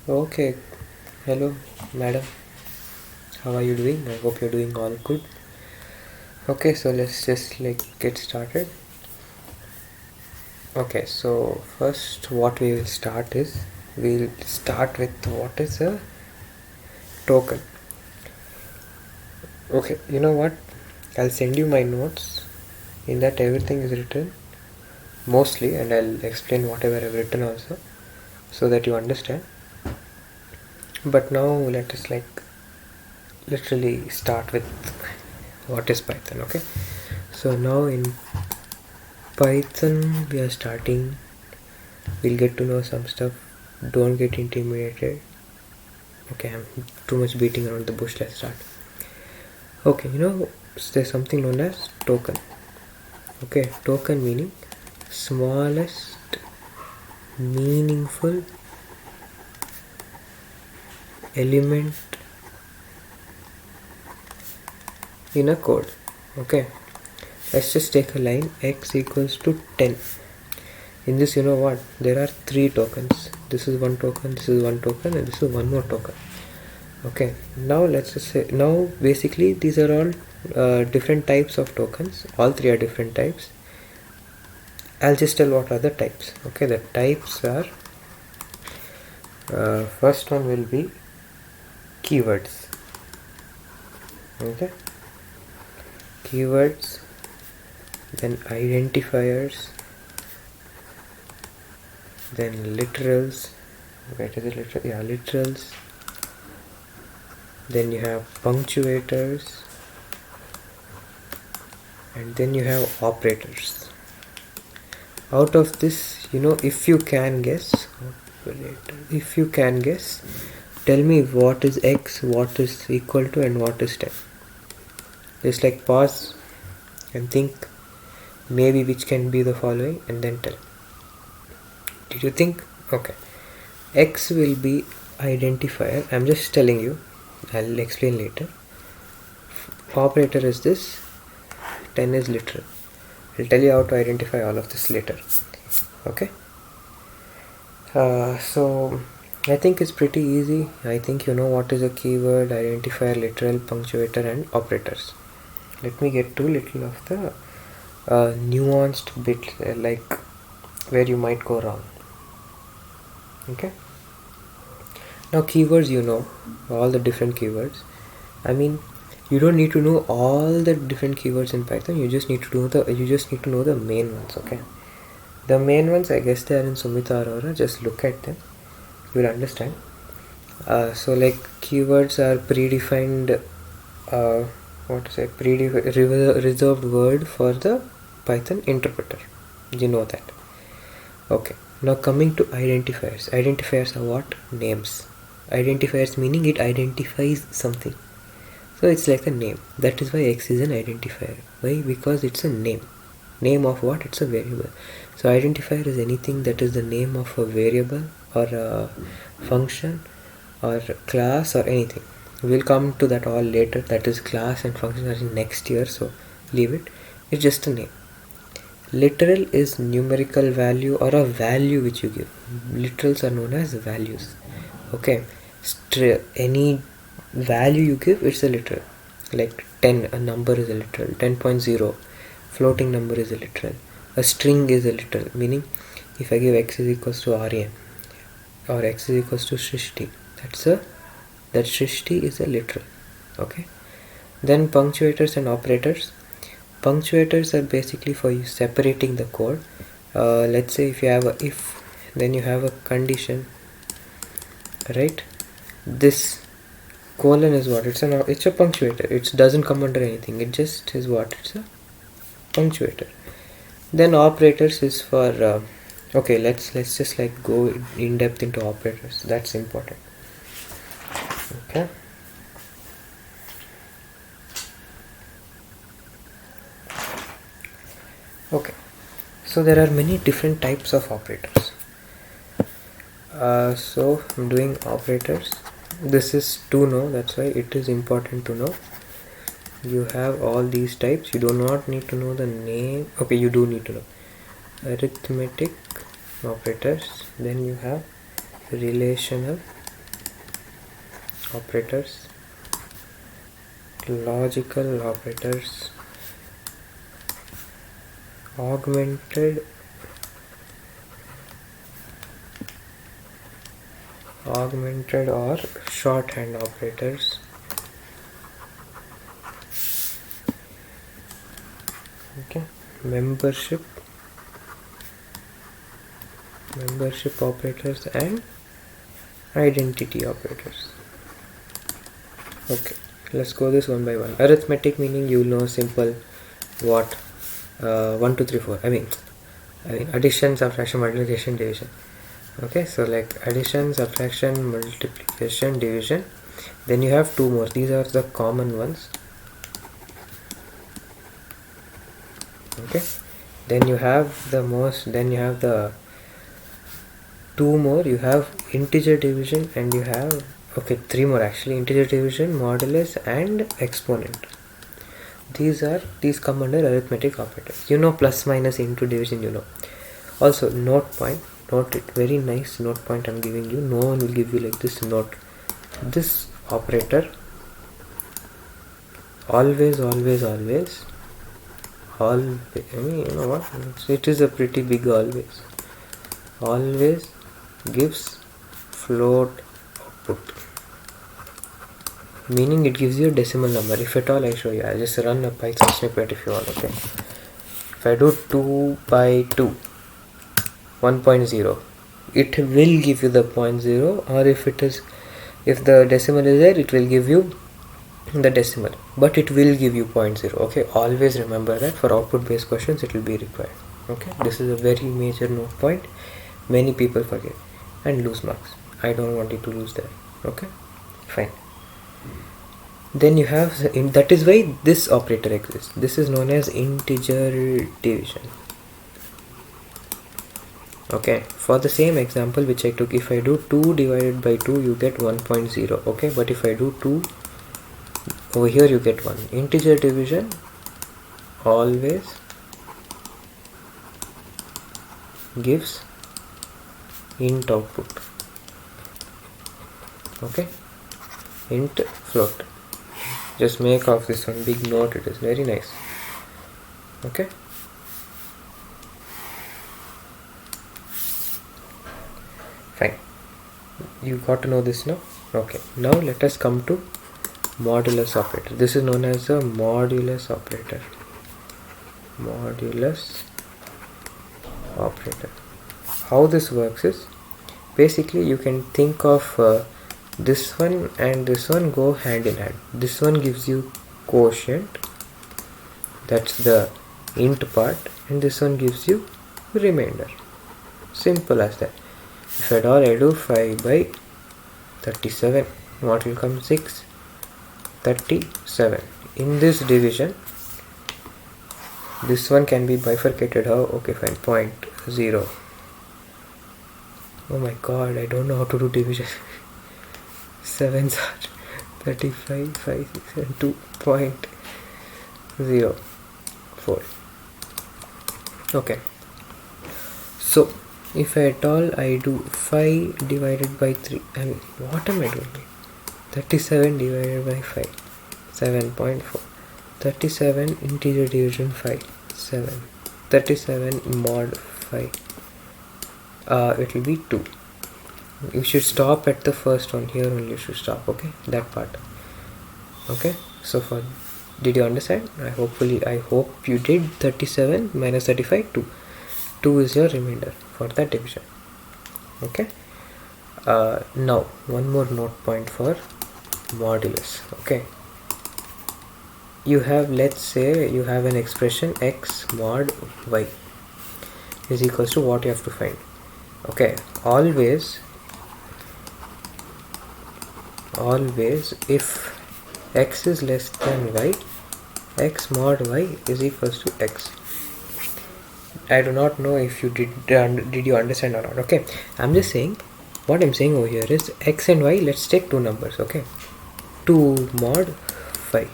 Okay, hello, madam. How are you doing? I hope you're doing all good. Okay, so let's just get started. Okay, so first, what we will start is we'll start with what is a token. Okay, you know what? I'll send you my notes. In that, everything is written mostly, and I'll explain whatever I've written also so that you understand. But now, let us literally start with what is Python. Okay, so now in Python we are starting. We'll get to know some stuff. Don't get intimidated. Okay, I'm too much beating around the bush. Let's start. Okay, there's something known as token. Okay, token meaning smallest meaningful element in a code. Okay, let's just take a line x equals to 10. In this, you know what, there are 3 tokens. This is one token, this is one token, and this is one more token. Okay, now let's just say, now basically these are all different types of tokens. All 3 are different types. I'll just tell what are the types. Okay, the types are first one will be keywords. Okay, keywords, then identifiers, then literals. Wait, is it literal? Yeah, literals. Then you have punctuators, and then you have operators. Out of this, if you can guess, tell me what is x, what is equal to, and what is 10. Just pause and think maybe which can be the following and then tell. Did you think? Okay, x will be identifier. I'm just telling you, I'll explain later. Operator is this, 10 is literal. I'll tell you how to identify all of this later. Okay, so I think it's pretty easy. I think you know what is a keyword, identifier, literal, punctuator, and operators. Let me get to a little of the nuanced bit, where you might go wrong. Okay, now keywords, all the different keywords. I mean, you don't need to know all the different keywords in Python. You just need to know the main ones. Okay, the main ones, I guess they are in Sumita Arora. Just look at them, you will understand. So keywords are predefined reserved word for the Python interpreter. You know that. Okay, now coming to identifiers. Identifiers are what? Names. Identifiers meaning it identifies something. So it's like a name. That is why x is an identifier. Why? Because it's a name. Name of what? It's a variable. So identifier is anything that is the name of a variable or a function or a class or anything. We'll come to that all later. That is, class and function are in next year, so leave it. It's just a name. Literal is numerical value or a value which you give. Literals are known as values. Okay, any value you give, it's a literal. Like 10, a number is a literal. 10.0, floating number is a literal. A string is a literal, meaning if I give x is equals to Aryan or x is equals to Shrishti, that Shrishti is a literal. Okay, then punctuators and operators. Punctuators are basically for you separating the code. Let's say if you have a if, then you have a condition, right? This colon is what? It's a punctuator. It doesn't come under anything. It just is what? It's a punctuator. Then operators is for okay, let's just go in depth into operators. That's important. Okay, okay, so there are many different types of operators. So I'm doing operators. This is to know, that's why it is important to know. You have all these types. You do not need to know the name. Okay, you do need to know arithmetic operators. Then you have relational operators, logical operators, augmented or shorthand operators, okay, membership operators, and identity operators. Okay, let's go this one by one. Arithmetic meaning you know simple what 1 2 3 4 I mean addition, subtraction, multiplication, division. Okay, so like addition, subtraction, multiplication, division. Then you have two more. These are the common ones. Okay, then you have the two more. You have integer division, and you have three more actually: integer division, modulus, and exponent. These come under arithmetic operators. You know plus, minus, into, division, you know. Also note point, note it, very nice note point I'm giving you. No one will give you like this note. This operator always, I mean, you know what, it is a pretty big always gives float output, meaning it gives you a decimal number. If at all I show you, I'll just run a Python snippet if you want. Okay, if I do 2 by 2 1.0, it will give you the 0.0, or if the decimal is there, it will give you the decimal, but it will give you 0.0. okay, always remember that. For output based questions it will be required. Okay, this is a very major note point. Many people forget and lose marks. I don't want you to lose that. Okay, fine. Then you have that is why this operator exists. This is known as integer division. Okay, for the same example which I took, if I do 2 divided by 2, you get 1.0. okay, but if I do 2 over here, you get 1. Integer division always gives int output. Okay, int float. Just make of this one big note, it is very nice. Okay, fine, you got to know this now. Okay, now let us come to modulus operator. This is known as a modulus operator. How this works is, basically you can think of this one and this one go hand in hand. This one gives you quotient, that's the int part, and this one gives you remainder. Simple as that. If at all I do 5 by 37, what will come? 6 37. In this division, this one can be bifurcated. How? Okay, fine. 0.0. Oh my god, I don't know how to do division. 7s are 35, 5, 6, and 2.04. Okay, so if at all I do 5 divided by 3, I mean, what am I doing? 37 divided by 5, 7.4. 37 integer division 5, 7. 37 mod 5, it will be 2. You should stop at the first one. Here only you should stop. Okay, that part. Okay, so did you understand? I hope you did. 37 minus 35, 2. 2 is your remainder for that division. Okay, now one more note point for modulus. Okay, you have, let's say you have an expression x mod y is equals to what you have to find. Okay, always if x is less than y, x mod y is equals to x. I do not know if you did you understand or not. Okay, I'm just saying, what I'm saying over here is x and y, let's take two numbers. Okay, 2 mod 5.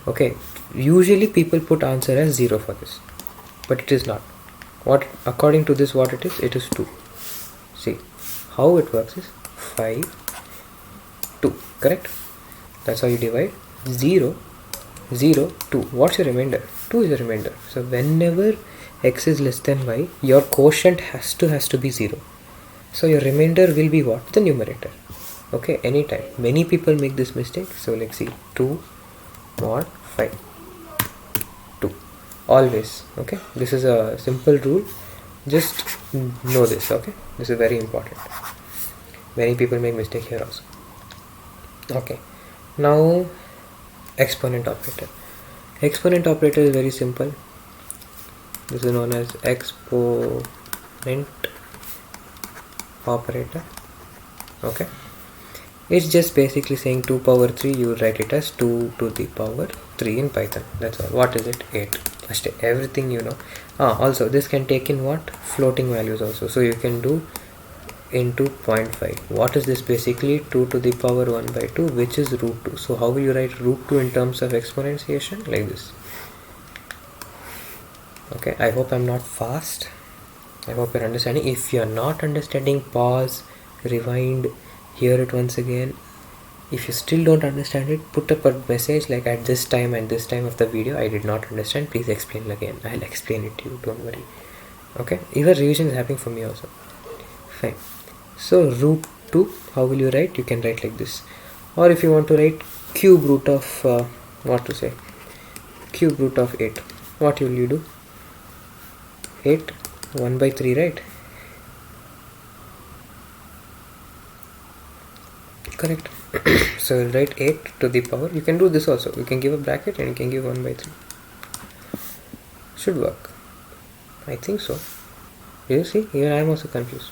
Okay, usually people put answer as 0 for this, but it is not. What according to this, what it is 2. See how it works is 5 2, correct? That's how you divide. 0, 0, 2. What's your remainder? 2 is your remainder. So whenever x is less than y, your quotient has to be 0. So your remainder will be what? The numerator. Okay, anytime. Many people make this mistake. So let's see. 2 mod 5. 2. Always. Okay. This is a simple rule. Just know this. Okay. This is very important. Many people make mistake here also. Okay. Now exponent operator. Exponent operator is very simple. This is known as exponent operator. Okay, it's just basically saying 2 power 3, you write it as 2 to the power 3 in Python. That's all. What is it? 8. Everything you know. Also this can take in what? Floating values also. So you can do into 0.5. What is this? Basically 2 to the power 1 by 2, which is root 2. So how will you write root 2 in terms of exponentiation? Like this. Okay, I hope I'm not fast. I hope you're understanding. If you're not understanding, pause, rewind, hear it once again. If you still don't understand it, put up a message like at this time and this time of the video I did not understand, please explain again. I'll explain it to you, don't worry. Okay, even revision is happening for me also. Fine. So root 2, how will you write? You can write like this. Or if you want to write cube root of cube root of 8, what will you do? 8 1 by 3, right? Correct. So we'll write 8 to the power. You can do this also. You can give a bracket and you can give 1 by 3. Should work. I think so. You see, even I am also confused.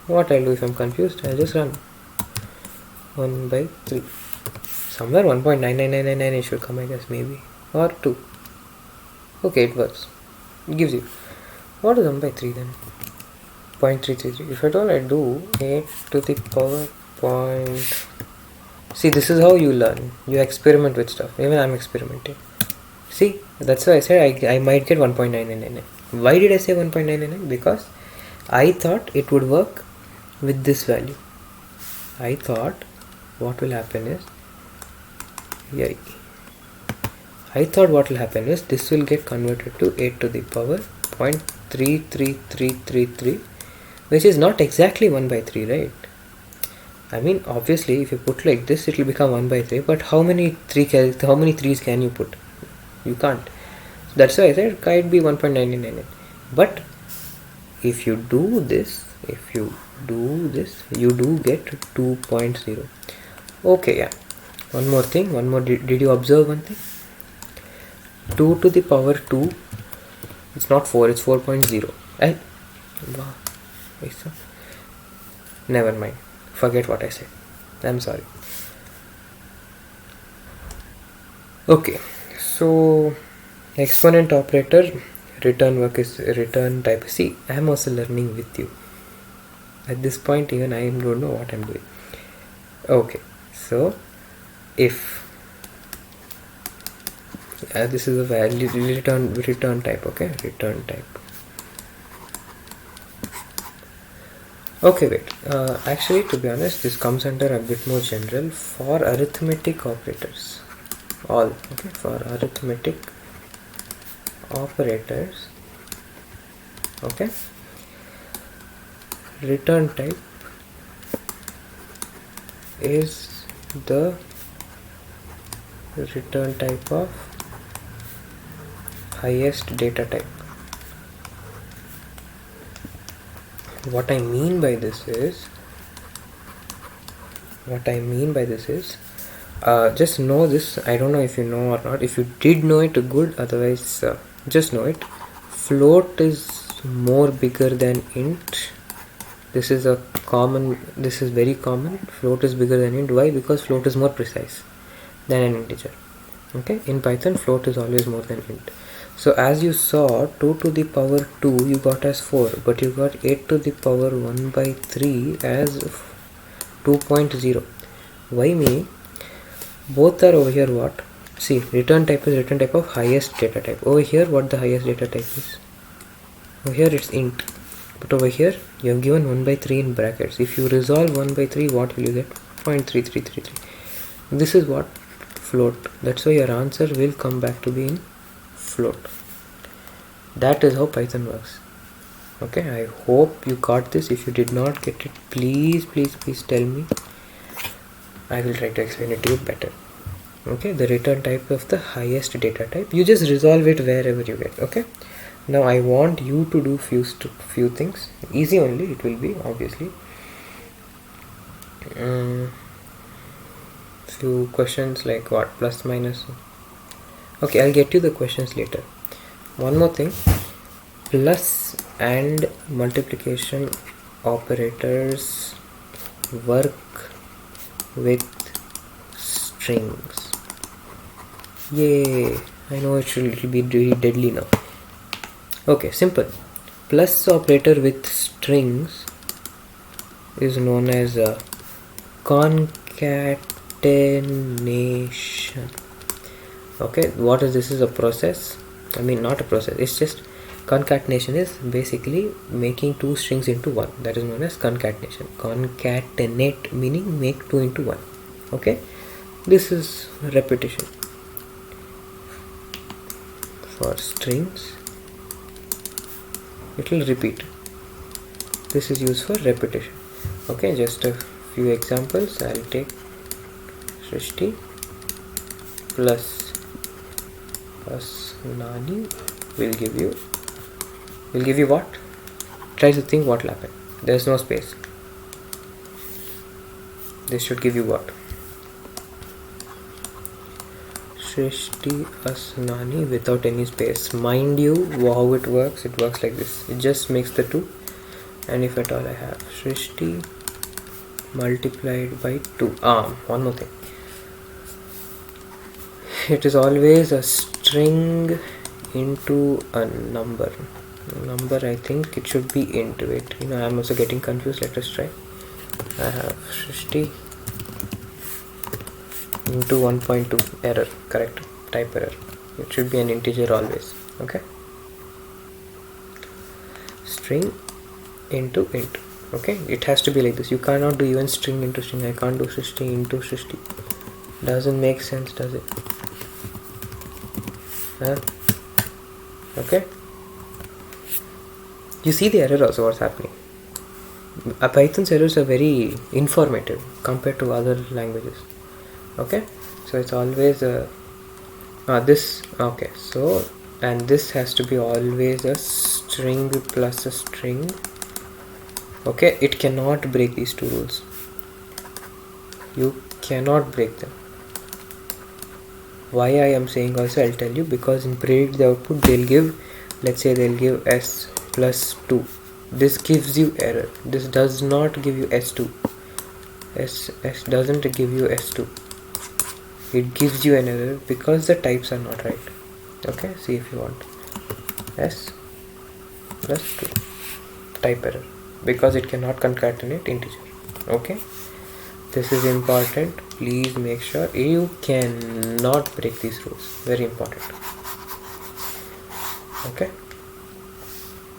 What I'll do if I'm confused? I'll just run 1 by 3. Somewhere 1.99999 it should come, I guess, maybe. Or 2. Okay, it works. It gives you. What is 1 by 3 then? 0.333. If at all I do 8 to the power point. See, this is how you learn. You experiment with stuff. Even I'm experimenting. See, that's why I said I might get 1.999. Why did I say 1.999? Because I thought it would work with this value. I thought what will happen is, this will get converted to 8 to the power 0.33333, which is not exactly 1 by 3, right? I mean, obviously if you put like this it will become 1 by 3, but how many 3's can you put? You can't. So that's why I said it might be 1.999. But if you do this, you do get 2.0. Okay, yeah. One more. Did you observe one thing? 2 to the power 2, it's not 4, it's 4.0. Wow. Never mind. Forget what I said. I'm sorry. Okay, so exponent operator, return work is return type. See, I am also learning with you. At this point, even I don't know what I'm doing. Okay, so if this is a value return type. Okay, return type. Okay, wait. Actually, to be honest, this comes under a bit more general for arithmetic operators. For arithmetic operators. Okay. Return type is the return type of highest data type. What I mean by this is just know this. I don't know if you know or not. If you did know it, good. Otherwise, just know it. Float is more bigger than int. This is very common. Float is bigger than int. Why? Because float is more precise than an integer. Okay, in Python float is always more than int. So as you saw, 2 to the power 2 you got as 4, but you got 8 to the power 1 by 3 as 2.0. Why me? Both are over here what? See, return type is return type of highest data type. Over here, what the highest data type is? Over here it's int, but over here you have given 1 by 3 in brackets. If you resolve 1 by 3, what will you get? 0.3333. This is what? Float. That's why your answer will come back to be in float. That is how Python works. Okay, I hope you got this. If you did not get it, please tell me. I will try to explain it to you better. Okay, the return type of the highest data type, you just resolve it wherever you get. Okay, now I want you to do few things. Easy only it will be, obviously. Few questions like what, plus minus. Okay, I'll get you the questions later. One more thing, plus and multiplication operators work with strings. Yay, I know it will be really deadly now. Okay, simple. Plus operator with strings is known as a concatenation. Okay, what is this? Is a process. I mean, not a process, it's just concatenation is basically making two strings into one. That is known as concatenation. Concatenate meaning make two into one. Okay, this is repetition. For strings, it will repeat. This is used for repetition. Okay, just a few examples. I'll take Srishti plus Nani will give you what? Try to think what will happen. There's no space. This should give you what? Srishti Asnani without any space. Mind you, how it works like this. It just makes the two, and if at all I have Srishti multiplied by 2. One more thing. It is always a string into a number. I think it should be into it. I'm also getting confused. Let us try. I have Srishti into 1.2. Error. Correct. Type error. It should be an integer always. Okay. String into int. Okay. It has to be like this. You cannot do even string into string. I can't do Srishti into Srishti. Doesn't make sense, does it? Okay. You see the error also, what's happening. Python's errors are very informative compared to other languages. Okay, so it's always this. Okay, so and this has to be always a string plus a string. Okay, it cannot break these two rules. You cannot break them. Why I am saying also, I'll tell you, because in predict the output they'll give, let's say they'll give s plus 2. This gives you error. This does not give you s2. S doesn't give you s2. It gives you an error because the types are not right. Okay, see if you want s plus 2 type error because it cannot concatenate integer. Okay, this is important. Please make sure you cannot break these rules. Very important. Okay,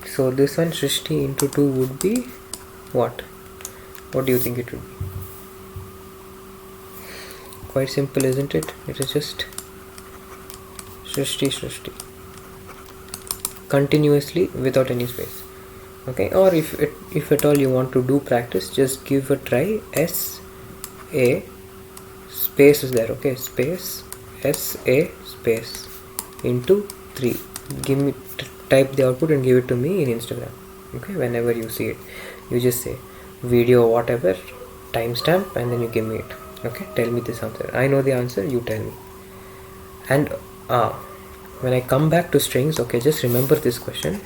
so this one Srishti into 2 would be what? What do you think it would be? Quite simple, isn't it? It is just Srishti continuously without any space. Okay, or if at all you want to do practice, just give a try. S A space is there. Okay, space S A space into 3. Give me type the output and give it to me in Instagram. Okay, whenever you see it, you just say video whatever timestamp and then you give me it. Okay, tell me this answer. I know the answer, you tell me. And when I come back to strings, okay, just remember this question.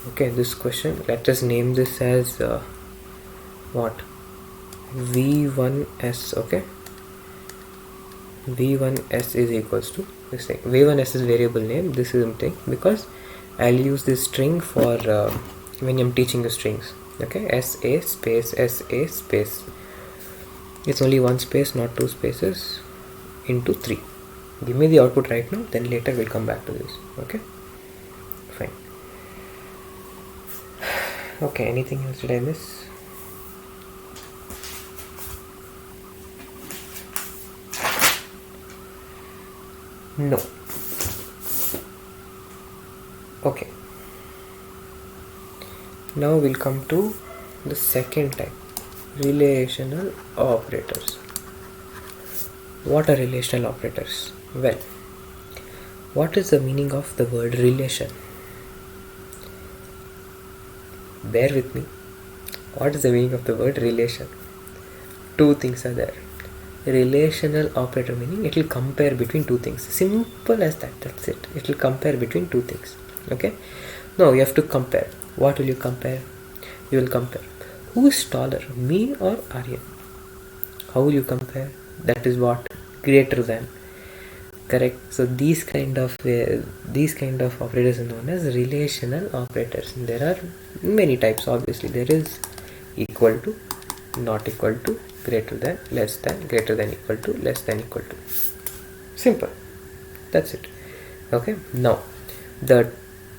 Okay, this question, let us name this as what? V1s. Okay, V1s is equals to this thing. V1s is variable name. This is something because I'll use this string for when I'm teaching the strings. Okay, SA space SA space. It's only one space, not two spaces, into 3. Give me the output right now, then later we'll come back to this. Okay, fine. Okay, anything else did I miss? No. Okay. Now we'll come to the second type, relational operators. What are relational operators? Well, what is the meaning of the word relation? Bear with me. What is the meaning of the word relation? Two things are there. Relational operator meaning it will compare between two things. Simple as that. That's it. It will compare between two things. Okay. Now you have to compare. What will you compare? You will compare who is taller, me or Aryan. How will you compare? That is what greater than. Correct. So these kind of operators are known as relational operators. There are many types. Obviously, there is equal to, not equal to, greater than, less than, greater than, equal to, less than, equal to. Simple. That's it. Okay. Now the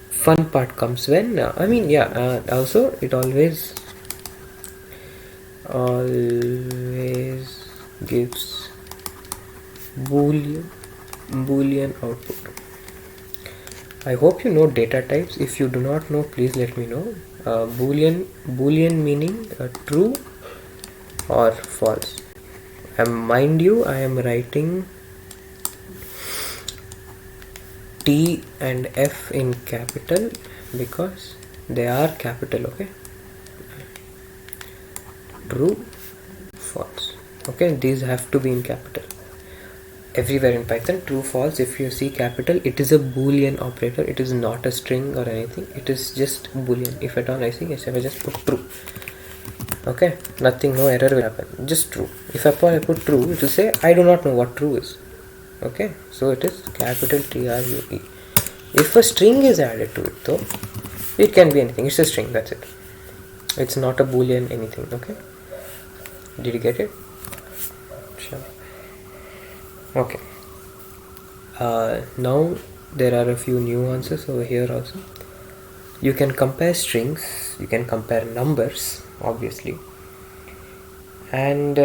fun part comes when also it always gives boolean output. I hope you know data types. If you do not know, please let me know. Boolean meaning true or false. Mind you, I am writing T and F in capital because they are capital. Okay. True, false. Okay, these have to be in capital. Everywhere in Python, true, false. If you see capital, it is a boolean operator. It is not a string or anything. It is just boolean. If at all I see, yes, if I just put true. Okay, nothing, no error will happen. Just true. If I put true, it will say I do not know what true is. Okay, so it is capital TRUE. If a string is added to it, though, it can be anything. It's a string. That's it. It's not a boolean anything. Okay. Did you get it? Sure. Okay. Now there are a few nuances over here also. You can compare strings, you can compare numbers, obviously, and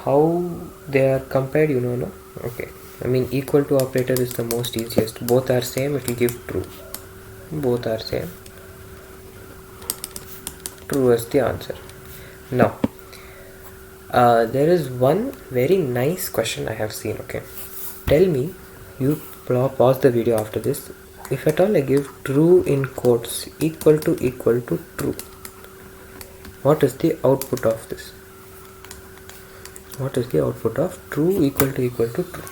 how they are compared, no? Okay. I mean, equal to operator is the most easiest. Both are same, it will give true. Both are same. True is the answer. Now, there is one very nice question I have seen. Okay, tell me, you pause the video after this. If at all I give true in quotes equal to true, what is the output of this? What is the output of true equal to true?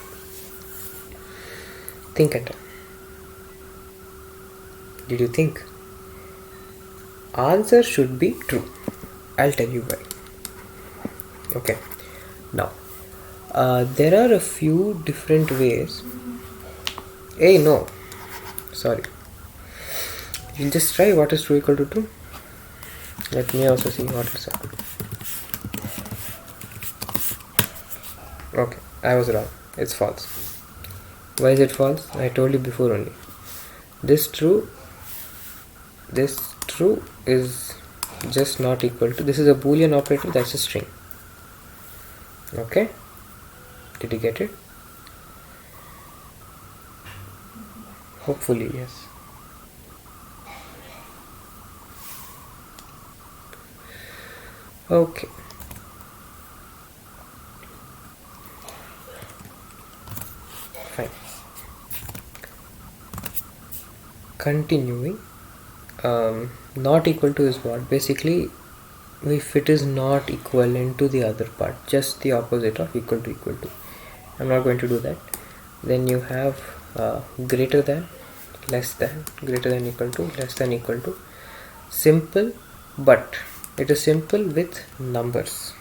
Think at all. Did you think? Answer should be true. I'll tell you why. Okay, now there are a few different ways. Hey, no, sorry. You'll just try what is true equal to true. Let me also see what is that. Okay, I was wrong. It's false. Why is it false? I told you before only. This true is just not equal to. This is a boolean operator. That's a string. Okay, did you get it? Hopefully, yes. Okay. Fine. Continuing. Not equal to is what? Basically, if it is not equivalent to the other part, just the opposite of equal to. I'm not going to do that. Then you have greater than, less than, greater than equal to, less than equal to. Simple, but it is simple with numbers.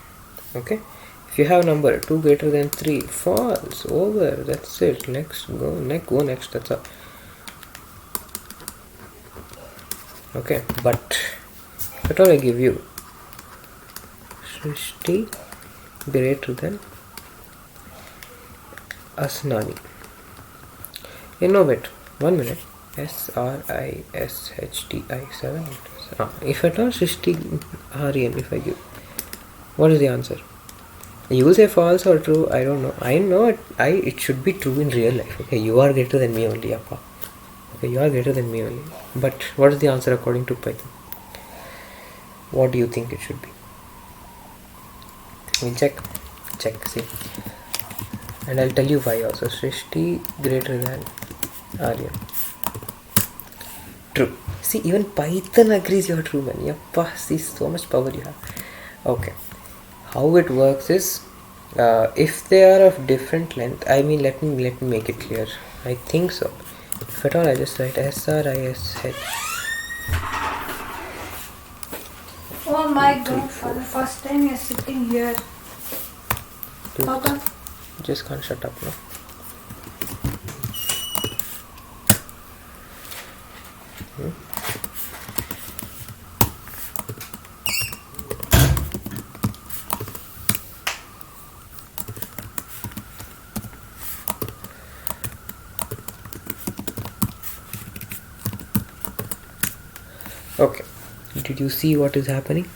Okay, if you have number 2 greater than 3, false, over, that's it. Next, go next, that's all. Okay, but what all I give you? Srishti greater than Asnani. Wait, 1 minute. SRISHTI 7. If at all Srishti Aryan, if I give, what is the answer? You will say false or true, I don't know. I know it should be true in real life. Okay, you are greater than me only, appa. Okay, you are greater than me only. But what is the answer according to Python? What do you think it should be? We check, see. And I'll tell you why also. Srishti greater than Aryan. True. See, even Python agrees you're true, man. Yappa, see, so much power you have. Okay. How it works is, if they are of different length, I mean, let me make it clear. I think so. If at all, I just write SRISH. Oh my god, for the first time you're sitting here. Papa? Just can't shut up now. Okay, did you see what is happening?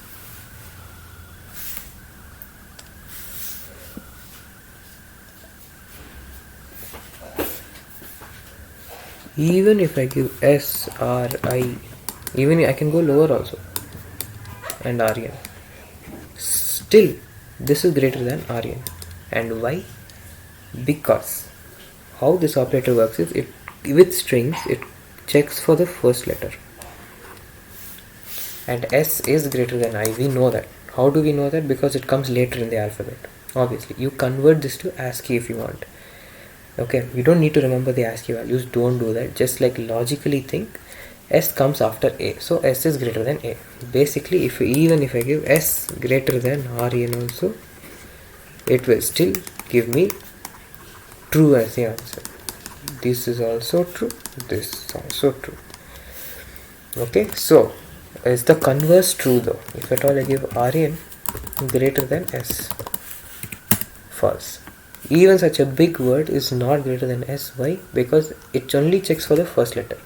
Even if I give S, R, I, even I can go lower also, and Aryan, still this is greater than Aryan. And why? Because how this operator works is, it with strings it checks for the first letter, and S is greater than I. We know that. How do we know that? Because it comes later in the alphabet. Obviously, you convert this to ASCII if you want. Okay, you don't need to remember the ASCII values. Don't do that. Just like logically think, S comes after A, so S is greater than A. Basically, even if I give S greater than Aryan also, it will still give me true as the answer. This is also true. This is also true. Okay, so is the converse true though? If at all I give Aryan greater than S, false. Even such a big word is not greater than S. Why? Because it only checks for the first letter.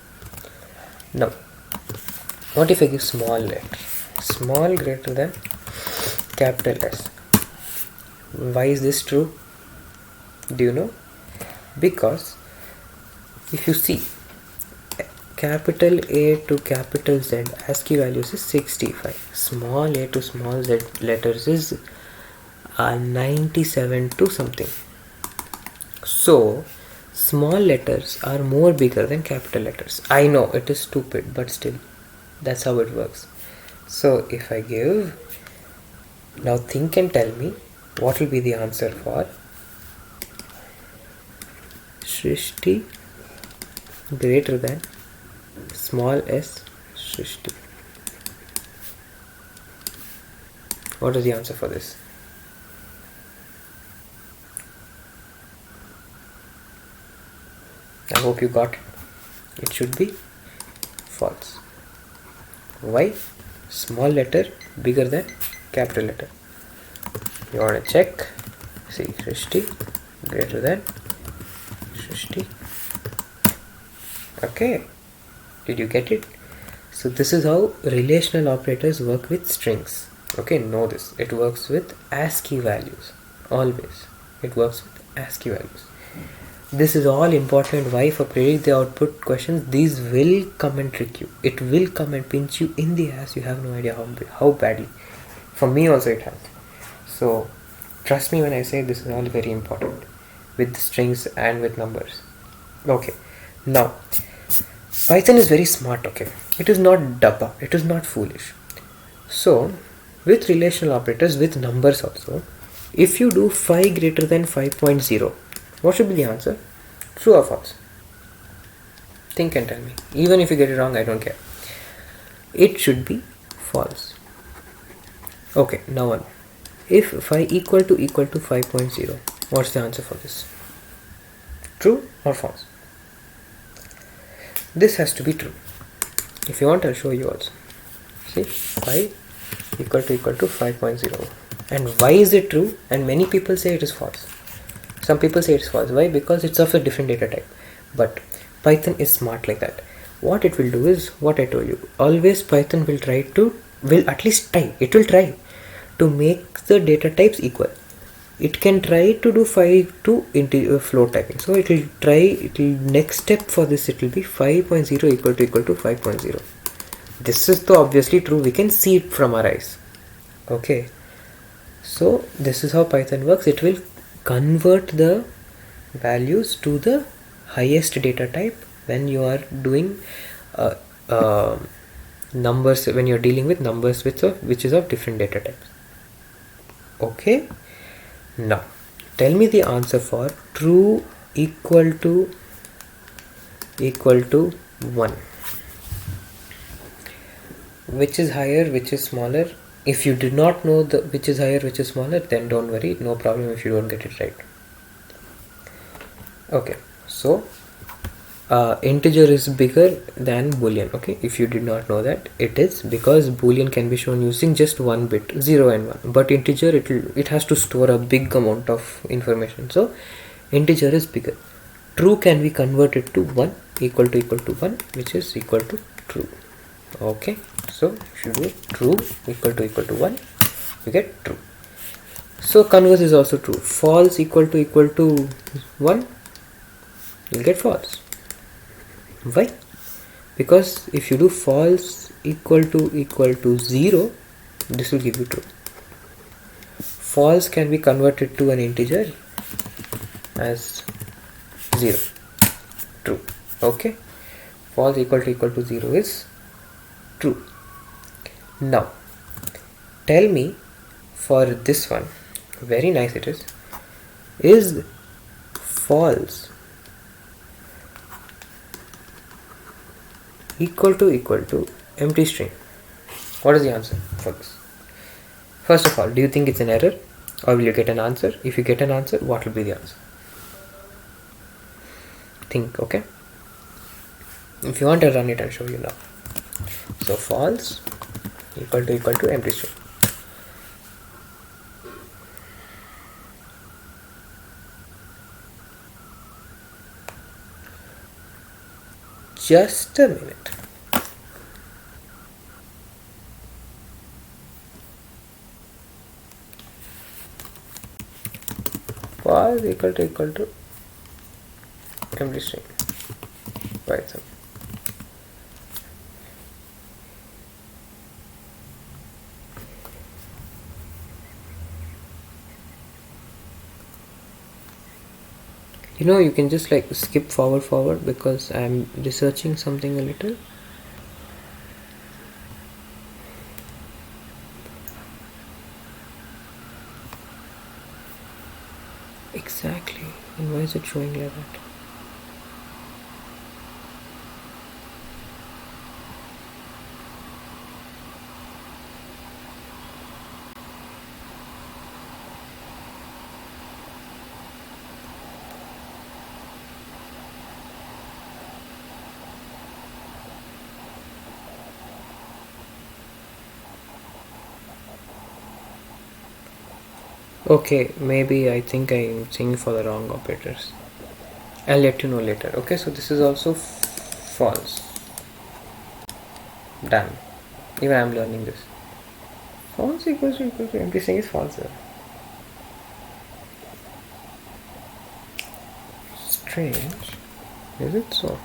Now, what if I give small letter? Small greater than capital S. Why is this true? Do you know? Because if you see, capital A to capital Z ASCII values is 65. Small a to small z letters is 97 to something. So small letters are more bigger than capital letters. I know it is stupid, but still that's how it works. So if I give, now think and tell me what will be the answer for Srishti greater than small s Srishti. What is the answer for this? I hope you got it. It should be false. Why? Small letter bigger than capital letter. You want to check? See, Srishti greater than Srishti. Okay, did you get it? So this is how relational operators work with strings. Okay, know this. It works with ASCII values. Always. It works with ASCII values. This is all important. Why? For predict the output questions, these will come and trick you. It will come and pinch you in the ass. You have no idea how badly. For me also it has. So trust me when I say this is all very important with strings and with numbers. Okay, now Python is very smart. Okay, it is not dabba, it is not foolish. So with relational operators, with numbers also, if you do 5 greater than 5.0, what should be the answer? True or false? Think and tell me. Even if you get it wrong, I don't care. It should be false. Okay, now one. If phi equal to 5.0, what's the answer for this? True or false? This has to be true. If you want, I'll show you also. See, phi equal to 5.0. And why is it true? And many people say it is false. Some people say it's false. Why? Because it's of a different data type. But Python is smart like that. What it will do is what I told you. Always Python will at least try. It will try to make the data types equal. it can try to do 5 to float typing. So it will next step for this, it will be 5.0 equal to 5.0. This is though obviously true, we can see it from our eyes. Okay, so this is how Python works. It will convert the values to the highest data type when you are doing numbers, when you're dealing with numbers which is of different data types. Okay, now tell me the answer for true equal to 1. Which is higher, which is smaller? If you did not know the which is higher, which is smaller, then don't worry, no problem if you don't get it right. Okay, so integer is bigger than boolean. Okay, if you did not know that, it is because boolean can be shown using just one bit, 0 and 1, but integer it has to store a big amount of information, so integer is bigger. True can be converted to 1, equal to 1, which is equal to true. Okay, so if you do true equal to 1, you get true. So converse is also true. False equal to 1, you'll get false. Why? Because if you do false equal to 0, this will give you true. False can be converted to an integer as 0, true. Okay, false equal to 0 is true. Now tell me for this one, very nice it is false equal to empty string? What is the answer for this? First of all, do you think it's an error or will you get an answer? If you get an answer, what will be the answer? Think. Okay, if you want, to run it and show you now. So false equal to empty string. Just a minute. False equal to empty string. Python. You know, you can just like skip forward because I'm researching something a little. Exactly. And why is it showing like that? Okay, maybe I think I'm seeing for the wrong operators. I'll let you know later. Okay, so this is also false. Done. Even I'm learning this. False equals to empty string is false. Strange. Is it so?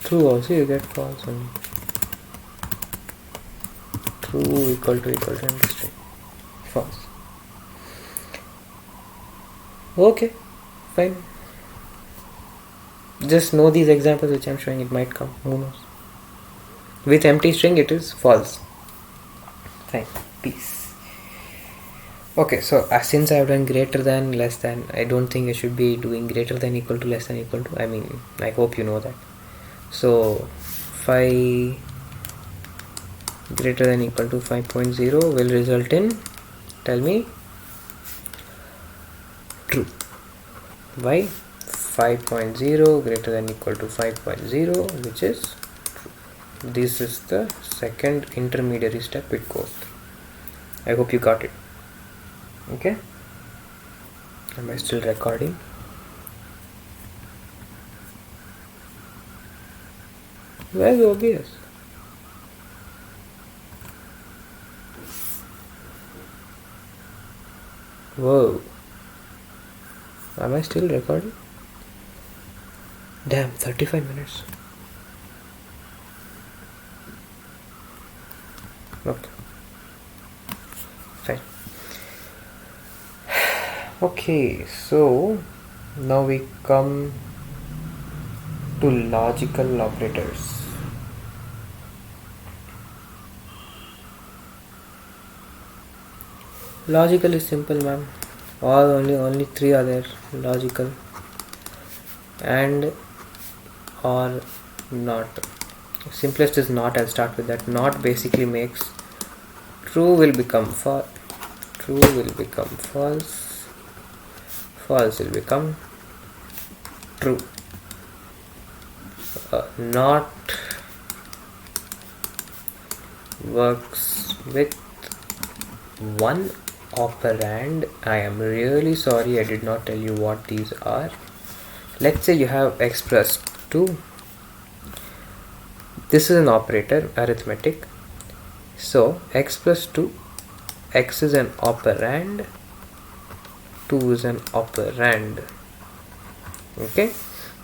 True also you get false only. True equal to empty string. False. Okay, fine. Just know these examples which I'm showing, it might come. Who knows? With empty string it is false. Fine. Peace. Okay, so since I have done greater than, less than, I don't think I should be doing greater than, equal to, less than, equal to. I mean, I hope you know that. So 5 greater than equal to 5.0 will result in, tell me, true. Why? 5.0 greater than equal to 5.0, which is true. This is the second intermediary step it goes through. I hope you got it. Okay? Am I still recording? Where's OBS? Whoa. Am I still recording? Damn, 35 minutes. Okay. Fine. Okay, so now we come to logical operators. Logical is simple, ma'am. Only three are there. Logical, and, or, not. Simplest is not. I'll start with that. Not basically makes true will become false. True will become false. False will become true. Not works with one operand. I am really sorry I did not tell you what these are. Let's say you have x plus 2. This is an operator, arithmetic. So x plus 2, x is an operand, 2 is an operand. Okay?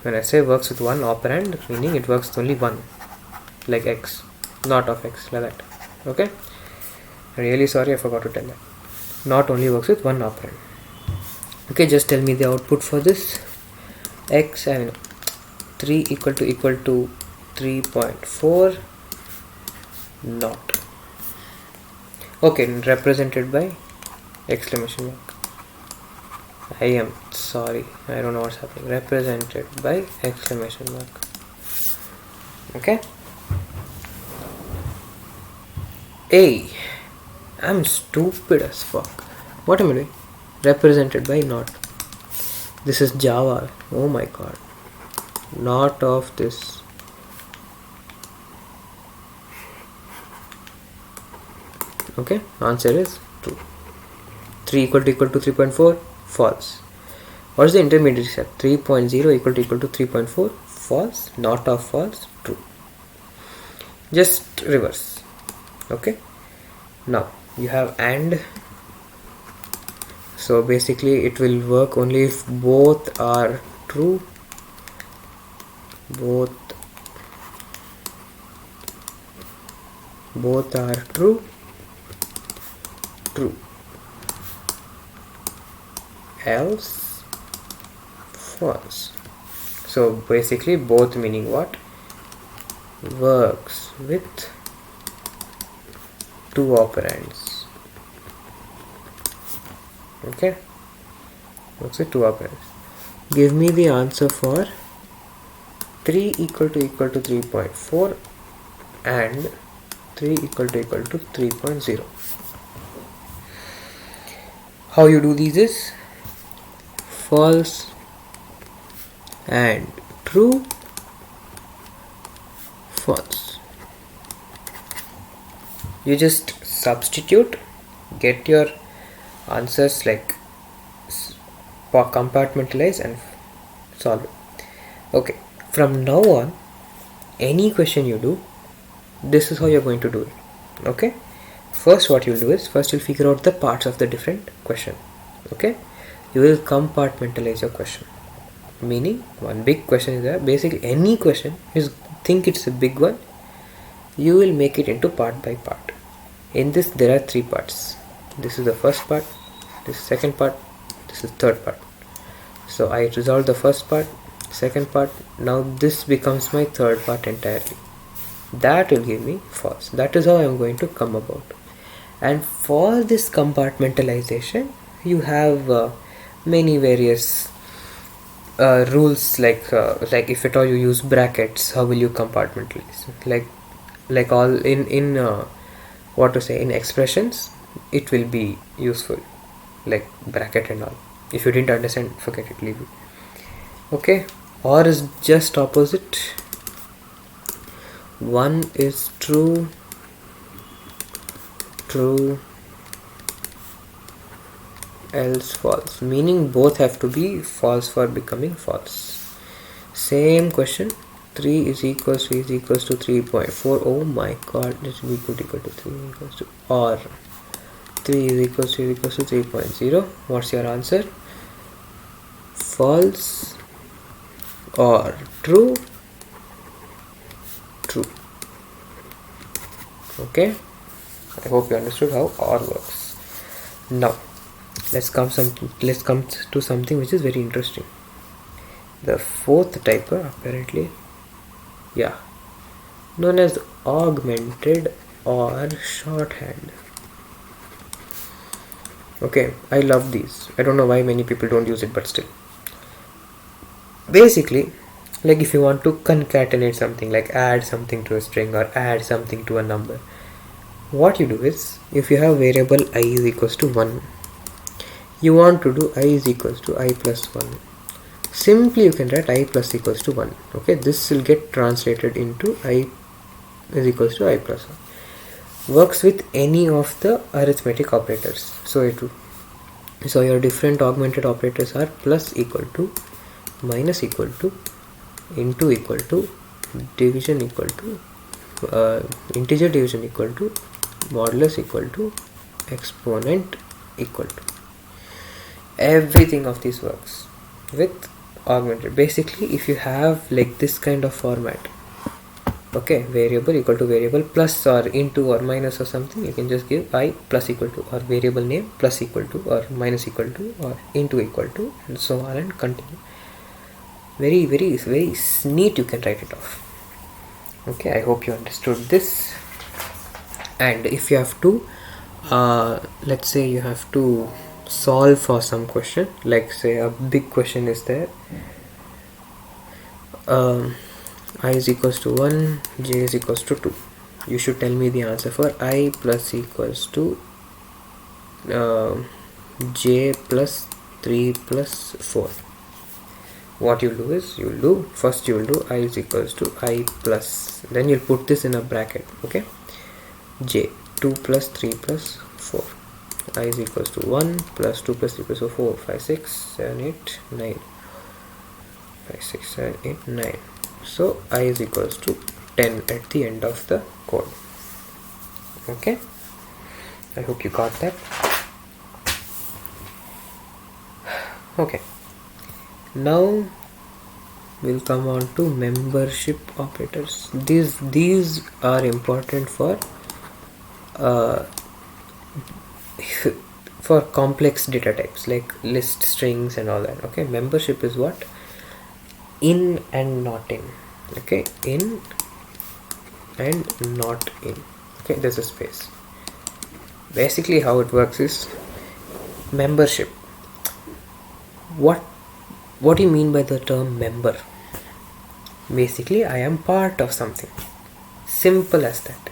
When I say works with one operand, meaning it works with only one, like x, not of x, like that. Okay? Really sorry, I forgot to tell that. Not only works with one operand. Okay, just tell me the output for this. X, 3 equal to 3.4 not. Okay, represented by exclamation mark. I am sorry, I don't know what's happening. Represented by exclamation mark. Okay. A. I'm stupid as fuck. What am I doing? Represented by not. This is Java. Oh my god. Not of this. Okay. Answer is true. 3 equal to 3.4. False. What is the intermediate step? 3.0 equal to 3.4. False. Not of false. True. Just reverse. Okay. Now you have AND. So basically it will work only if both are true. Both are true. True. Else false. So basically both meaning what? Works with two operands. Okay, works with two operands. Give me the answer for 3 equal to 3.4 and 3 equal to 3.0. How you do these is false and true, false. You just substitute, get your answers like compartmentalize and solve it. Okay, from now on, any question you do, this is how you're going to do it. Okay, first what you'll do is, first you'll figure out the parts of the different question. Okay, you will compartmentalize your question, meaning one big question is there. Basically any question is, think it's a big one, you will make it into part by part. In this there are three parts. This is the first part, this is second part, this is third part. So I resolved the first part, second part, now this becomes my third part entirely. That will give me false. That is how I am going to come about. And for this compartmentalization, you have many various rules, like if at all you use brackets, how will you compartmentalize? Like all in what to say, in expressions it will be useful, like bracket and all. If you didn't understand, forget it, leave it. Okay, or is just opposite. One is true, else false, meaning both have to be false for becoming false. Same question. 3 is equals to 3.4. Oh my god, this will be equal to 3 equals to, or 3 is equals to 3.0. What's your answer? False or true? True. Okay, I hope you understood how OR works. Now let's come to something which is very interesting. The fourth type, apparently, known as augmented or shorthand. Okay, I love these. I don't know why many people don't use it, but still. Basically, like if you want to concatenate something, like add something to a string or add something to a number, what you do is, if you have variable I is equals to 1, you want to do I is equals to I plus 1. Simply you can write I plus equals to 1. Okay, this will get translated into I is equals to I plus 1. Works with any of the arithmetic operators. So your different augmented operators are plus equal to, minus equal to, into equal to, division equal to, integer division equal to, modulus equal to, exponent equal to. Everything of these works with augmented. Basically, if you have like this kind of format, okay, variable equal to variable plus or into or minus or something, you can just give I plus equal to, or variable name plus equal to or minus equal to or into equal to, and so on, and continue. Very neat, you can write it off. Okay, I hope you understood this. And if you have to let's say you have to solve for some question, like say a big question is there, I is equals to 1, j is equals to 2. You should tell me the answer for I plus equals to j plus 3 plus 4. What you'll do is, first you'll do I is equals to I plus, then you'll put this in a bracket, okay, j 2 plus 3 plus 4. I is equals to 1 plus 2 plus 3 plus 4, 5, 6, 7, 8, 9. 5, 6, 7, 8, 9. So I is equals to 10 at the end of the code. Okay, I hope you got that. Okay, now we'll come on to membership operators. These are important for complex data types like list, strings and all that. Okay, membership is what? In and not in. Okay, in and not in. Okay, there's a space. Basically how it works is, membership, what do you mean by the term member? Basically, I am part of something. Simple as that.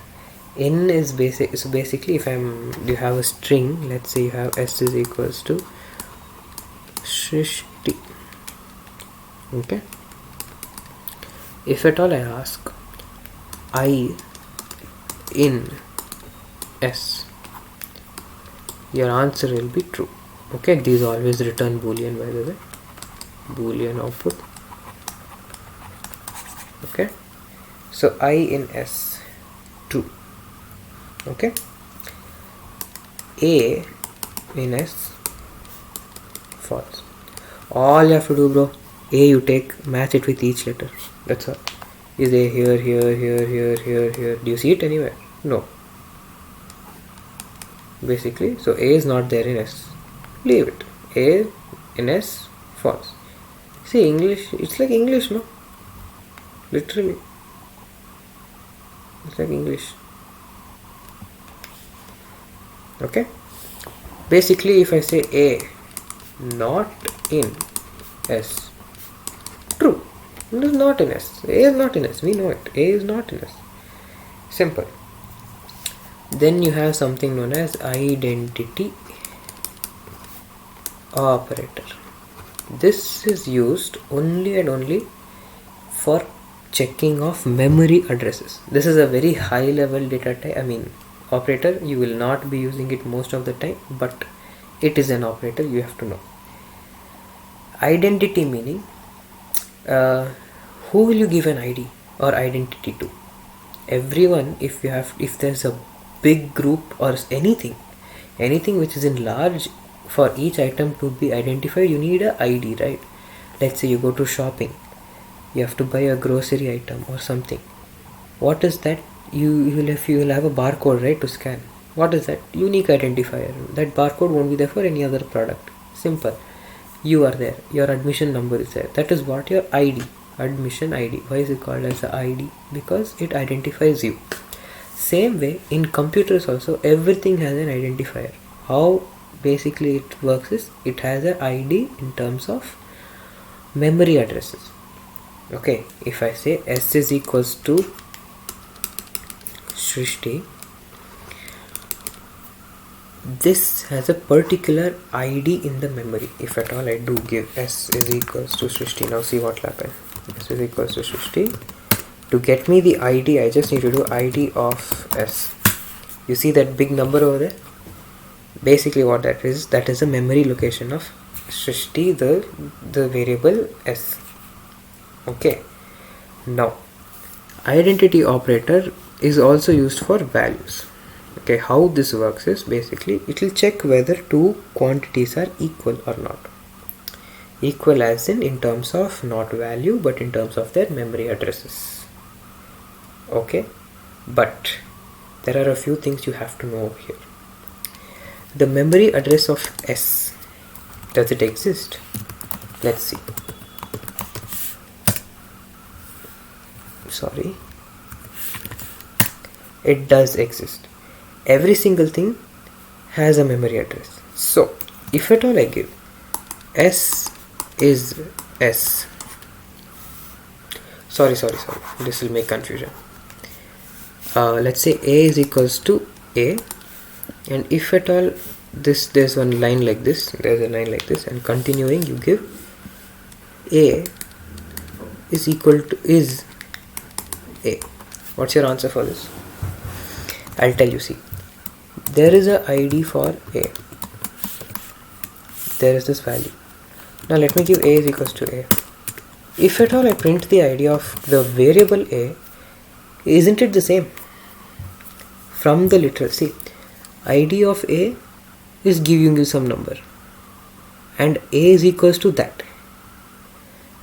N is basic. So basically, if you have a string, let's say you have s is equals to Shrishti. Okay. If at all I ask I in s, your answer will be true. Okay, these always return boolean, by the way, boolean output. Okay, so I in s, true. Okay, A in s, false. All you have to do, bro, A you take, match it with each letter. That's all. Is A here, here, here, here, here, here? Do you see it anywhere? No. Basically, so A is not there in S. Leave it. A in S, false. See, English, it's like English, no? Literally. It's like English. Okay? Basically, if I say A not in S, true. It is not in S. A is not in S. We know it. A is not in S. Simple. Then you have something known as identity operator. This is used only and only for checking of memory addresses. This is a very high level data type, operator. You will not be using it most of the time, but it is an operator, you have to know. Identity meaning who will you give an ID or identity to? Everyone. If there's a big group or anything which is in large, for each item to be identified you need a ID, right? Let's say you go to shopping, you have to buy a grocery item or something. What is that? You will have a barcode, right, to scan. What is that? Unique identifier. That barcode won't be there for any other product. Simple. You are there, your admission number is there. That is what your ID, admission ID. Why is it called as a ID? Because it identifies you. Same way in computers also, everything has an identifier. How basically it works is, it has an ID in terms of memory addresses. Okay, if I say S is equals to Srishti, this has a particular ID in the memory. If at all I do give S is equals to Srishti, now see what will happen. S is equals to Srishti. To get me the ID, I just need to do ID of S. You see that big number over there? Basically what that is a memory location of Srishti, the variable S. Okay. Now, identity operator is also used for values. Okay, how this works is, basically it will check whether two quantities are equal or not. Equal as in terms of not value, but in terms of their memory addresses. Okay, but there are a few things you have to know over here. The memory address of S, does it exist? Let's see. Sorry, it does exist. Every single thing has a memory address. So if at all I give S is S, sorry, this will make confusion. Let's say A is equals to A, and if at all there's one line like this, there's a line like this, and continuing you give A is equal to is A. What's your answer for this? I'll tell you. See, there is a ID for A, there is this value. Now let me give A is equals to A. If at all I print the ID of the variable A, isn't it the same? From the literal, see, ID of A is giving you some number and A is equals to that.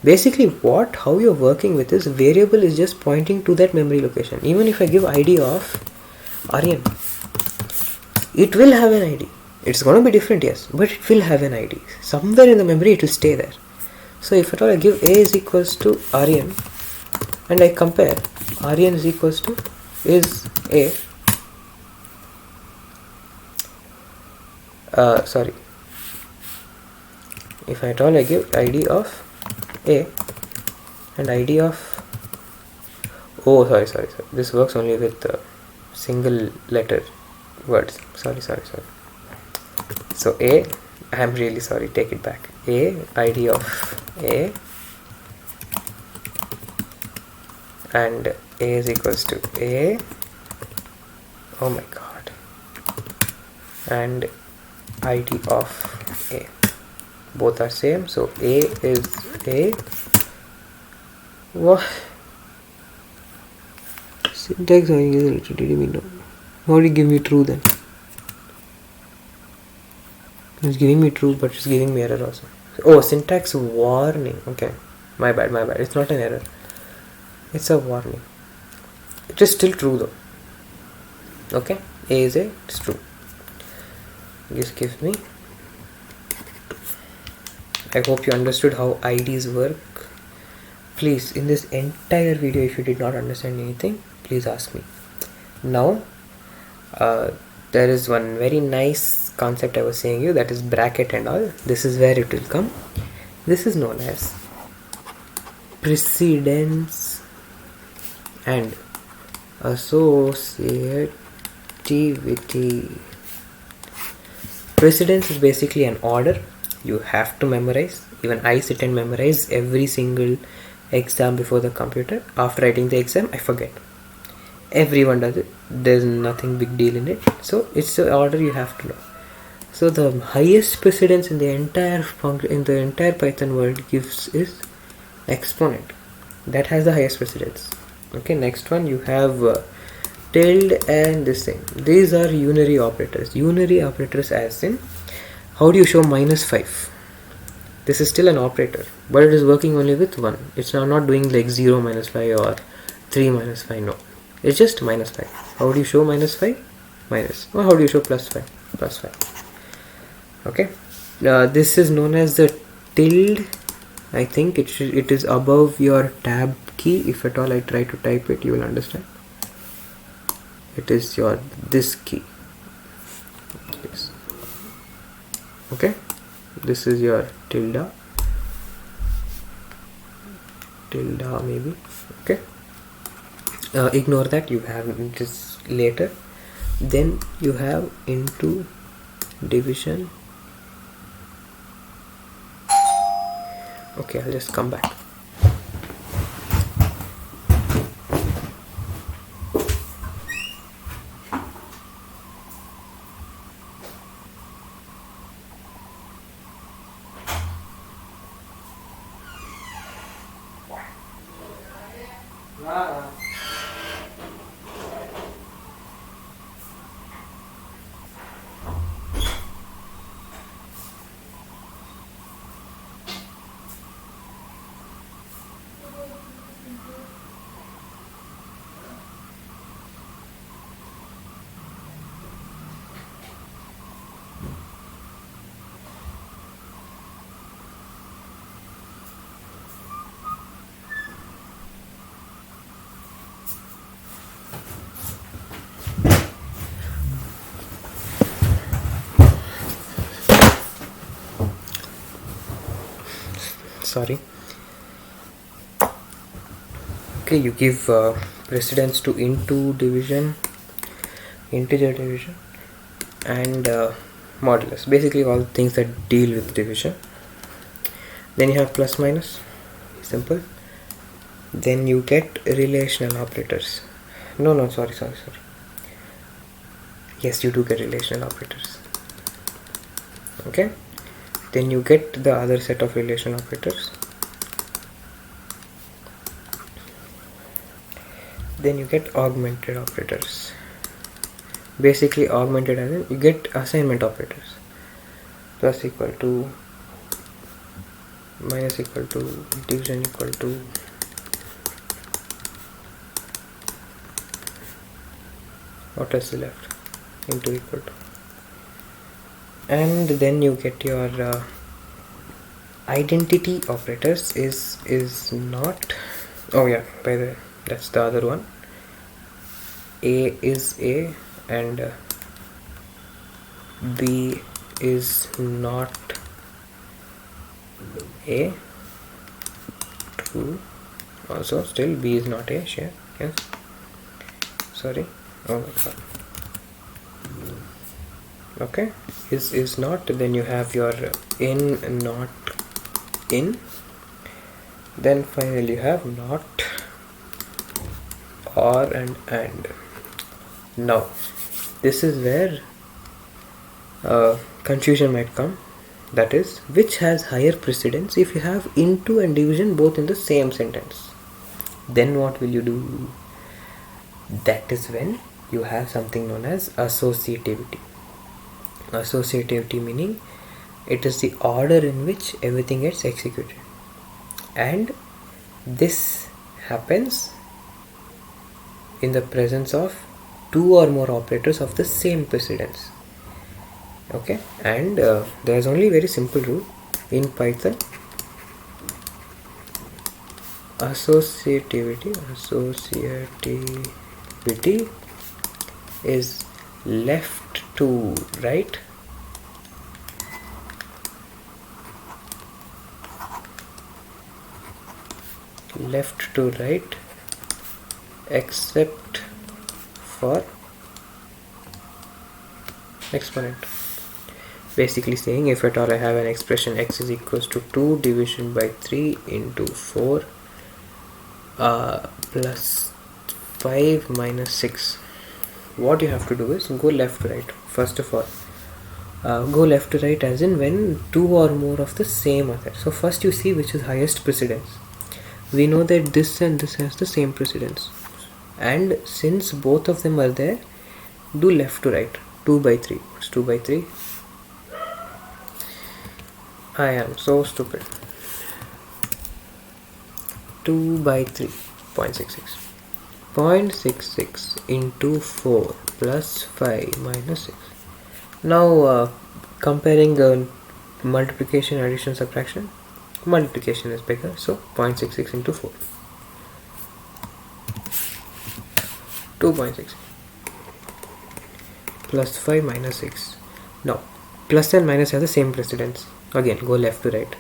Basically how you're working with this variable is just pointing to that memory location. Even if I give ID of Aryan, it will have an ID. It's going to be different, yes, but it will have an ID. Somewhere in the memory it will stay there. So if at all I give A is equals to Aryan and I compare Aryan is equals to is A, if at all I give ID of A and ID of, sorry, this works only with single letter words. Sorry. So A, I'm really sorry, take it back. A, ID of A, and A is equals to A, oh my god, and ID of A, both are same. So A is A. What syntax are you using? Did you mean no? How do you give me true then? It's giving me true, but it's giving me error also. Oh, syntax warning. Okay, my bad. It's not an error, it's a warning. It is still true though. Okay, A is A, it's true. This gives me, I hope you understood how IDs work. Please, in this entire video, if you did not understand anything, please ask me. Now, there is one very nice concept I was saying you, that is bracket and all. This is where it will come. This is known as precedence and associative Associativity. Precedence is basically an order you have to memorize. Even I sit and memorize every single exam before the computer. After writing the exam, I forget. Everyone does it. There's nothing big deal in it. So it's the order you have to know. So the highest precedence in the entire Python world is exponent. That has the highest precedence. Okay, next one you have tilde and this thing. These are unary operators. Unary operators as in, how do you show -5? This is still an operator, but it is working only with 1. It's now not doing like 0 minus 5 or 3 minus 5. No, it's just -5. How do you show -5? Minus. Or how do you show +5? +5. Okay. This is known as the tilde. I think it is above your tab key. If at all I try to type it, you will understand. It is your this key. Yes. Okay. This is your tilde maybe. Okay. Ignore that. You have this later. Then you have into division. Okay, I'll just come back. Sorry. Okay, you give precedence to into division, integer division, and modulus. Basically, all things that deal with division. Then you have plus minus, simple. Then you get relational operators. No, sorry. Yes, you do get relational operators. Okay. Then you get the other set of relational operators. Then you get augmented operators. Basically augmented as in you get assignment operators. Plus equal to, minus equal to, division equal to, what is left, into equal to. And then you get your identity operators is not, oh yeah, by the way, that's the other one. A is A and B is not A. True. Also still B is not A. Share. Yes. Sorry. Oh my god. Okay, is not. Then you have your in, not in. Then finally you have not, or, and. Now this is where confusion might come. That is, which has higher precedence if you have into and division both in the same sentence. Then what will you do? That is when you have something known as associativity. Associativity meaning it is the order in which everything gets executed, and this happens in the presence of two or more operators of the same precedence. Okay, and there is only very simple rule in Python. Associativity is left to right except for exponent. Basically saying if at all I have an expression x is equals to 2 division by 3 into 4 plus 5 minus 6, what you have to do is go left to right. First of all, go left to right as in when two or more of the same are there. So first you see which is highest precedence. We know that this and this has the same precedence, and since both of them are there, do left to right. 2 by 3. What's 2 by 3? I am so stupid. 2 by 3, 0.66. 0.66 into 4 plus 5 minus 6. Now comparing multiplication, addition, subtraction, multiplication is bigger, so 0.66 into 4, 2.6 plus 5 minus 6. Now plus and minus have the same precedence. Again go left to right.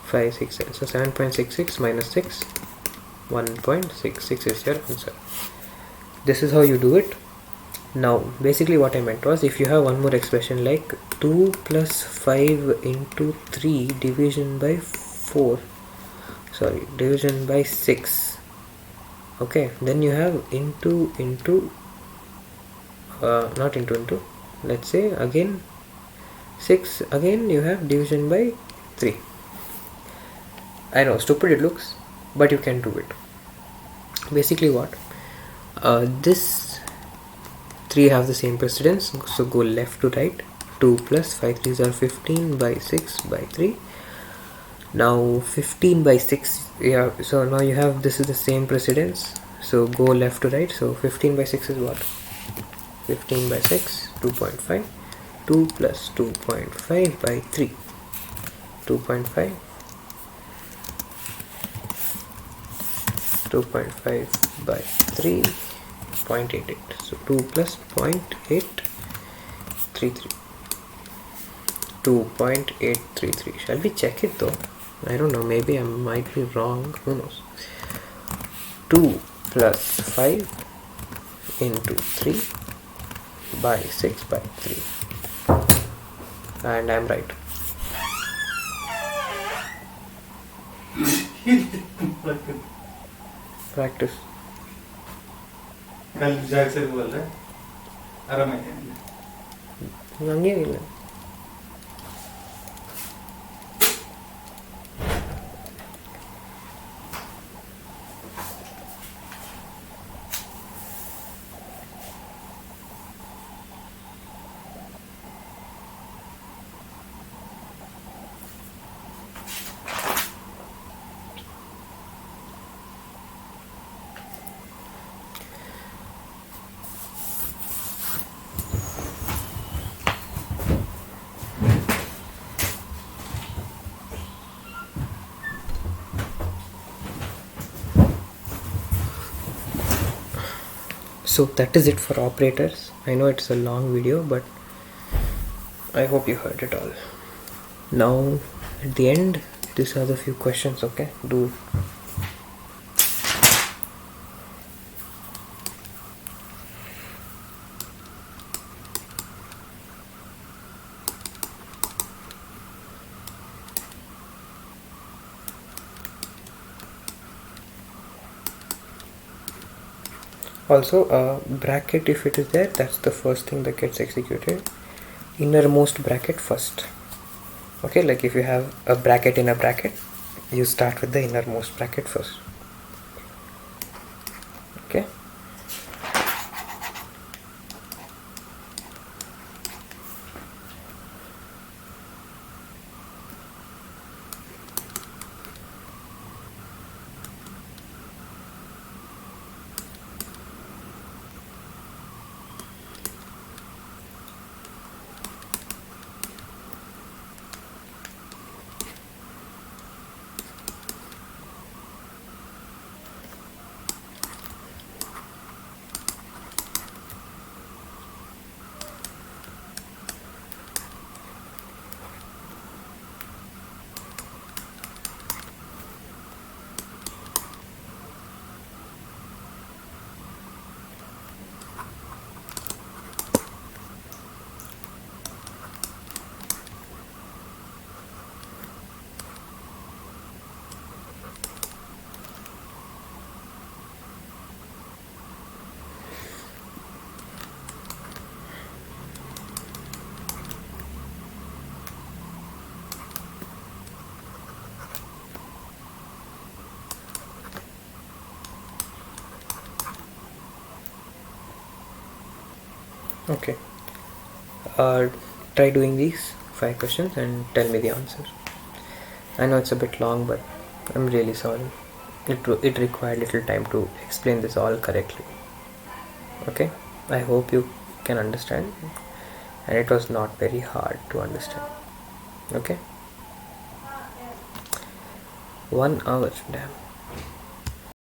5, 6, 7. So 7.66 minus 6, 1.66 is your answer. This is how you do it. Now basically what I meant was, if you have one more expression like 2 plus 5 into 3 division by 6, okay, then you have not into, let's say again 6, again you have division by 3. I know, stupid it looks, but you can do it. Basically what, this 3 have the same precedence, so go left to right. 2 plus 5 3s are 15 by 6 by 3. Now 15 by 6, yeah, so now you have, this is the same precedence, so go left to right. So 15 by 6 is what? 15 by 6, 2.5. 2 plus 2.5 by 3, 2.5. 2.5 by 3, 0.88. So 2 plus 0.833. 2.833. Shall we check it though? I don't know, maybe I might be wrong, who knows. 2 plus 5 into 3 by 6 by 3. And I'm right. Practice. कल जाग से बोल रहे आराम है हंगे ಇಲ್ಲ. So that is it for operators. I know it's a long video, but I hope you heard it all. Now at the end, these are the few questions, okay? Do also bracket, if it is there, that's the first thing that gets executed. Innermost bracket first. Okay, like if you have a bracket in a bracket, you start with the innermost bracket first. Okay. Okay. Try doing these 5 questions and tell me the answer. I know it's a bit long, but I'm really sorry. It required little time to explain this all correctly. Okay? I hope you can understand, and it was not very hard to understand. Okay? 1 hour, damn.